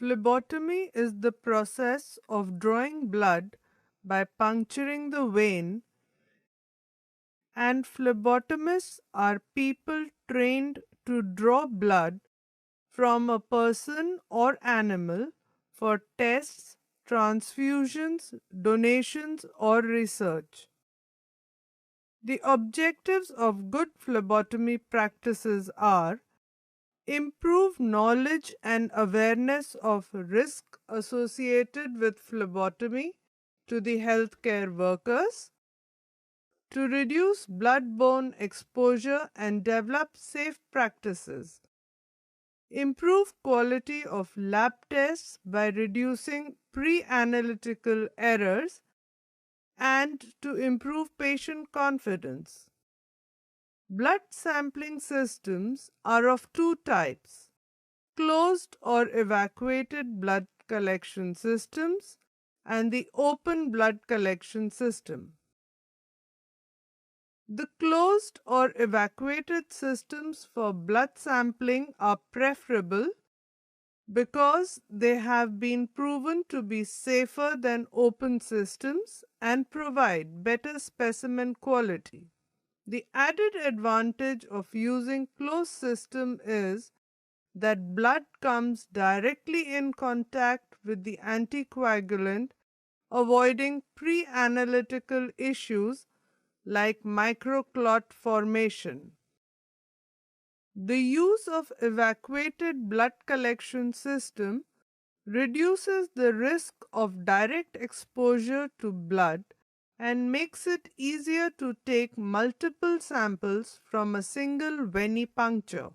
Phlebotomy is the process of drawing blood by puncturing the vein, and phlebotomists are people trained to draw blood from a person or animal for tests, transfusions, donations, or research. The objectives of good phlebotomy practices are improve knowledge and awareness of risk associated with phlebotomy to the healthcare workers, to reduce blood-borne exposure and develop safe practices, improve quality of lab tests by reducing pre-analytical errors, and to improve patient confidence. Blood sampling systems are of two types: closed or evacuated blood collection systems and the open blood collection system. The closed or evacuated systems for blood sampling are preferable because they have been proven to be safer than open systems and provide better specimen quality. The added advantage of using closed system is that blood comes directly in contact with the anticoagulant, avoiding pre-analytical issues like microclot formation. The use of evacuated blood collection system reduces the risk of direct exposure to blood and makes it easier to take multiple samples from a single venipuncture.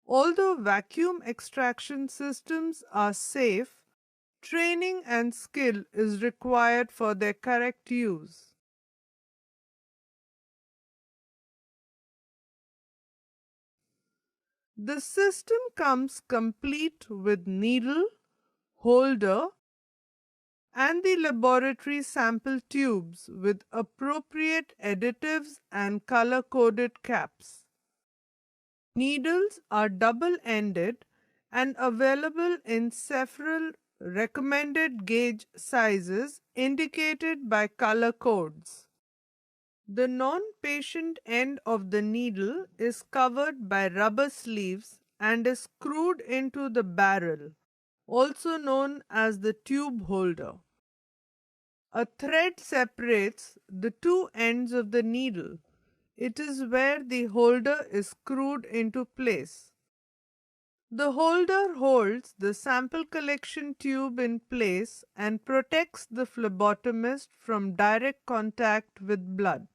Although vacuum extraction systems are safe, training and skill is required for their correct use. The system comes complete with needle, holder, and the laboratory sample tubes with appropriate additives and color-coded caps. Needles are double-ended and available in several recommended gauge sizes indicated by color codes. The non-patient end of the needle is covered by rubber sleeves and is screwed into the barrel, also known as the tube holder. A thread separates the two ends of the needle. It is where the holder is screwed into place. The holder holds the sample collection tube in place and protects the phlebotomist from direct contact with blood.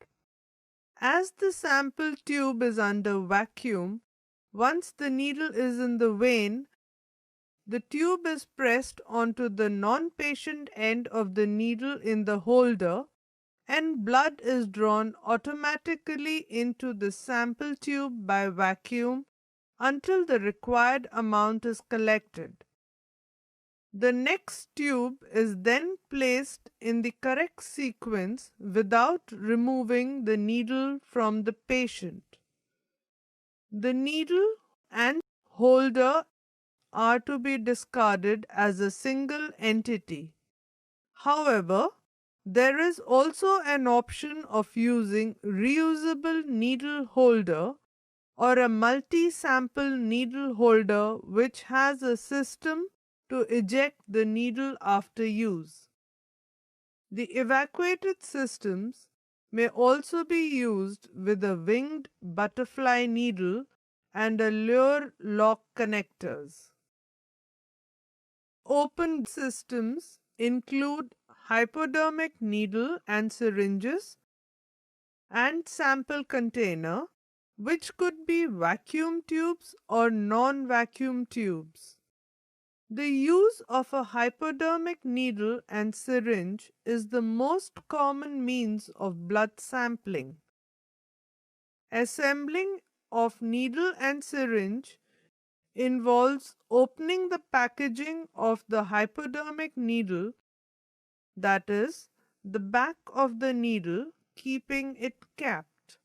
As the sample tube is under vacuum, once the needle is in the vein, the tube is pressed onto the non-patient end of the needle in the holder and blood is drawn automatically into the sample tube by vacuum until the required amount is collected. The next tube is then placed in the correct sequence without removing the needle from the patient. The needle and holder are to be discarded as a single entity. However, there is also an option of using reusable needle holder or a multi-sample needle holder which has a system to eject the needle after use. The evacuated systems may also be used with a winged butterfly needle and a lure lock connectors. Open systems include hypodermic needle and syringes and sample container, which could be vacuum tubes or non-vacuum tubes. The use of a hypodermic needle and syringe is the most common means of blood sampling. Assembling of needle and syringe involves opening the packaging of the hypodermic needle, that is, the back of the needle, keeping it capped.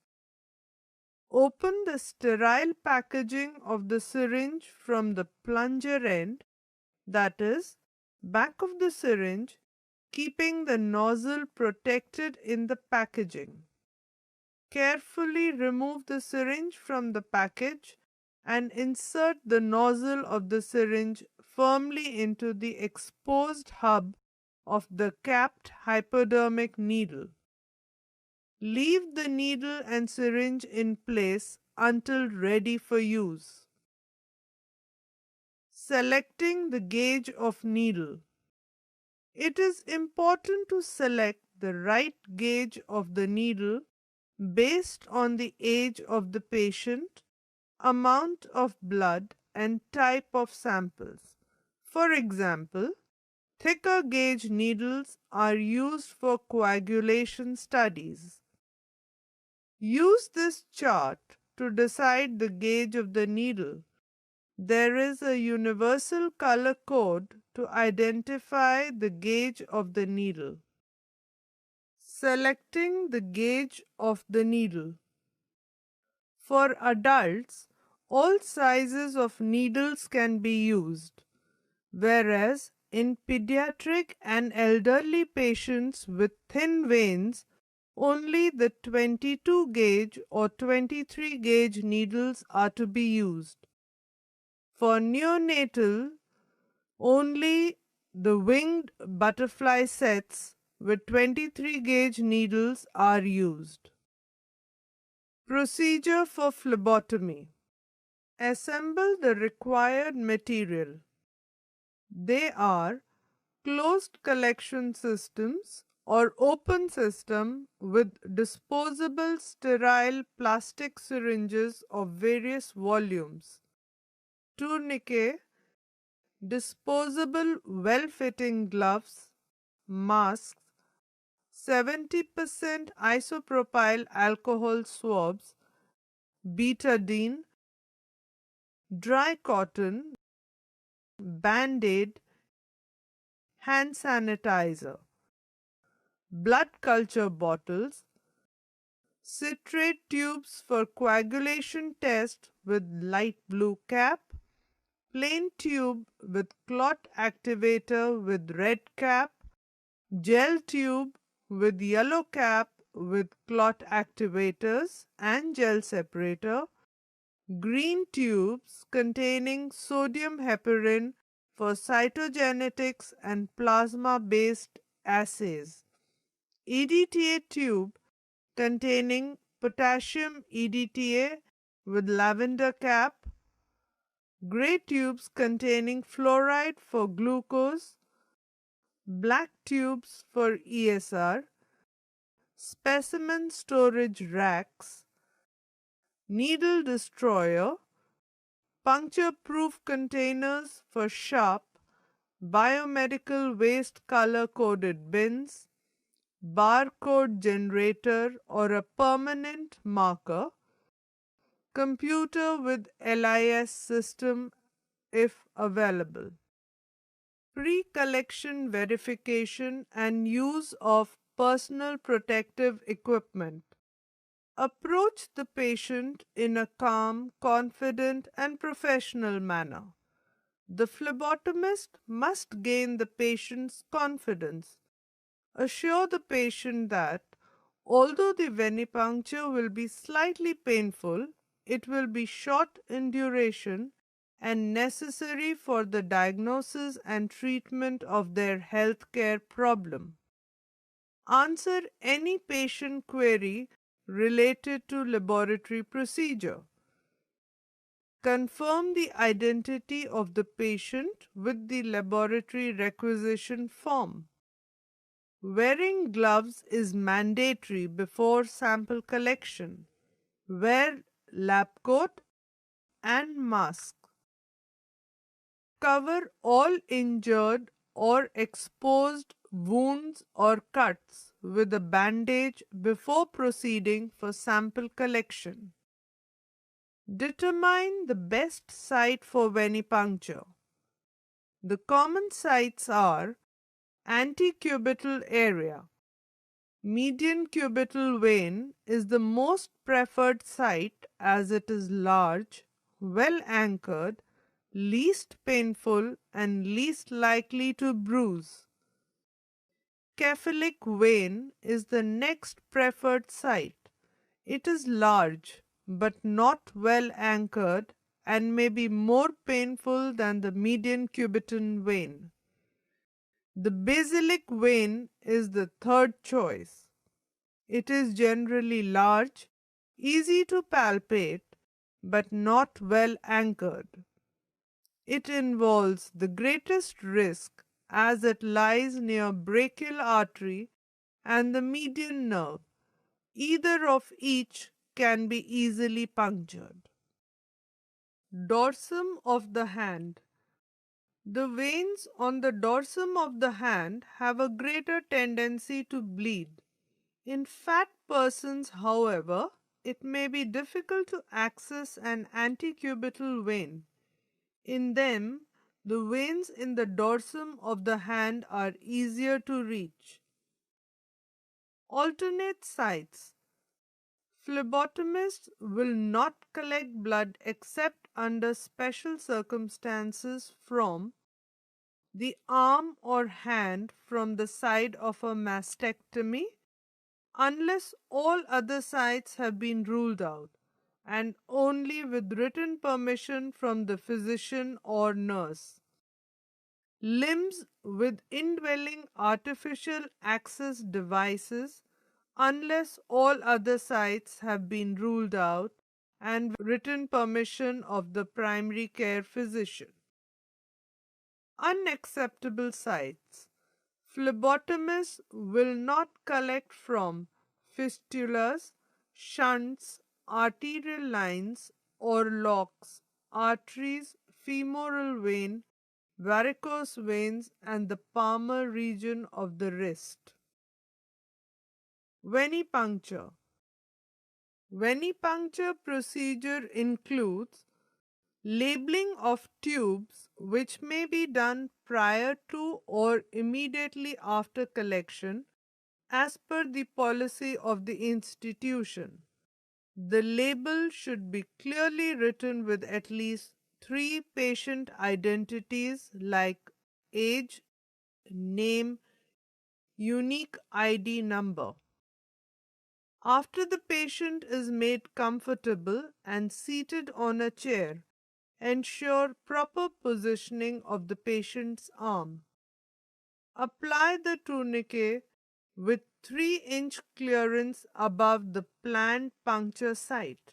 Open the sterile packaging of the syringe from the plunger end, that is, back of the syringe, keeping the nozzle protected in the packaging. Carefully remove the syringe from the package and insert the nozzle of the syringe firmly into the exposed hub of the capped hypodermic needle. Leave the needle and syringe in place until ready for use. Selecting the gauge of needle. It is important to select the right gauge of the needle based on the age of the patient, amount of blood, and type of samples. For example, thicker gauge needles are used for coagulation studies. Use this chart to decide the gauge of the needle. There is a universal color code to identify the gauge of the needle. Selecting the gauge of the needle. For adults, all sizes of needles can be used, whereas in pediatric and elderly patients with thin veins, only the 22 gauge or 23 gauge needles are to be used. For neonatal, only the winged butterfly sets with 23 gauge needles are used. Procedure for phlebotomy. Assemble the required material. They are closed collection systems or open system with disposable sterile plastic syringes of various volumes, tourniquet, disposable well-fitting gloves, masks, 70% isopropyl alcohol swabs, betadine, dry cotton, band-aid, hand sanitizer, blood culture bottles, citrate tubes for coagulation test with light blue cap, plain tube with clot activator with red cap, gel tube with yellow cap with clot activators and gel separator, green tubes containing sodium heparin for cytogenetics and plasma-based assays, EDTA tube containing potassium EDTA with lavender cap, grey tubes containing fluoride for glucose, black tubes for ESR, specimen storage racks, needle destroyer, puncture-proof containers for sharp, biomedical waste color-coded bins, barcode generator or a permanent marker, computer with LIS system if available. Pre-collection verification and use of personal protective equipment. Approach the patient in a calm, confident, and professional manner. The phlebotomist must gain the patient's confidence. Assure the patient that, although the venipuncture will be slightly painful, it will be short in duration and necessary for the diagnosis and treatment of their healthcare problem. Answer any patient query related to laboratory procedure. Confirm the identity of the patient with the laboratory requisition form. Wearing gloves is mandatory before sample collection. Wear lab coat and mask. Cover all injured or exposed wounds or cuts with a bandage before proceeding for sample collection. Determine the best site for venipuncture. The common sites are antecubital area. Median cubital vein is the most preferred site as it is large, well anchored, least painful and least likely to bruise. Cephalic vein is the next preferred site. It is large but not well anchored and may be more painful than the median cubital vein. The basilic vein is the third choice. It is generally large, easy to palpate, but not well anchored. It involves the greatest risk as it lies near brachial artery and the median nerve. Either of each can be easily punctured. Dorsum of the hand. The veins on the dorsum of the hand have a greater tendency to bleed. In fat persons, however, it may be difficult to access an antecubital vein. In them, the veins in the dorsum of the hand are easier to reach. Alternate sites. Phlebotomists will not collect blood except under special circumstances from the arm or hand from the side of a mastectomy, unless all other sites have been ruled out, and only with written permission from the physician or nurse. Limbs with indwelling artificial access devices, unless all other sites have been ruled out and written permission of the primary care physician. Unacceptable sites. Phlebotomists will not collect from fistulas, shunts, arterial lines or locks, arteries, femoral vein, varicose veins, and the palmar region of the wrist. Venipuncture. Venipuncture procedure includes labeling of tubes, which may be done prior to or immediately after collection as per the policy of the institution. The label should be clearly written with at least 3 patient identities like age, name, unique ID number. After the patient is made comfortable and seated on a chair, ensure proper positioning of the patient's arm. Apply the tourniquet with 3-inch clearance above the planned puncture site.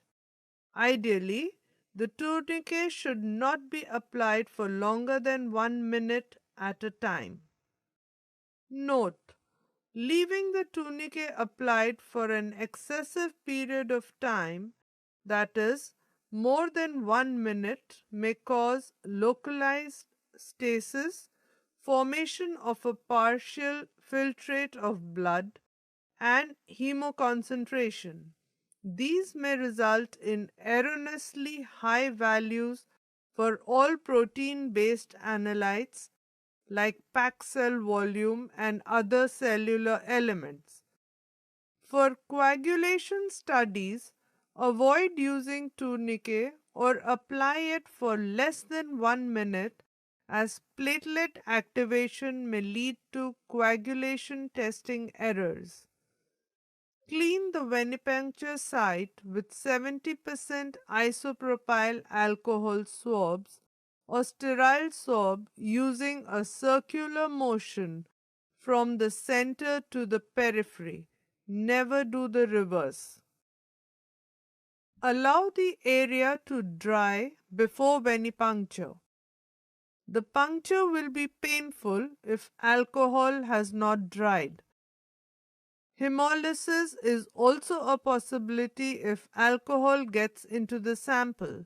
Ideally, the tourniquet should not be applied for longer than 1 minute at a time. Note: leaving the tourniquet applied for an excessive period of time, that is, more than 1 minute, may cause localized stasis, formation of a partial filtrate of blood, and hemoconcentration. These may result in erroneously high values for all protein-based analytes like packed cell volume and other cellular elements. For coagulation studies, avoid using tourniquet or apply it for less than 1 minute, as platelet activation may lead to coagulation testing errors. Clean the venipuncture site with 70% isopropyl alcohol swabs or sterile swab using a circular motion from the center to the periphery. Never do the reverse. Allow the area to dry before venipuncture. The puncture will be painful if alcohol has not dried. Hemolysis is also a possibility if alcohol gets into the sample.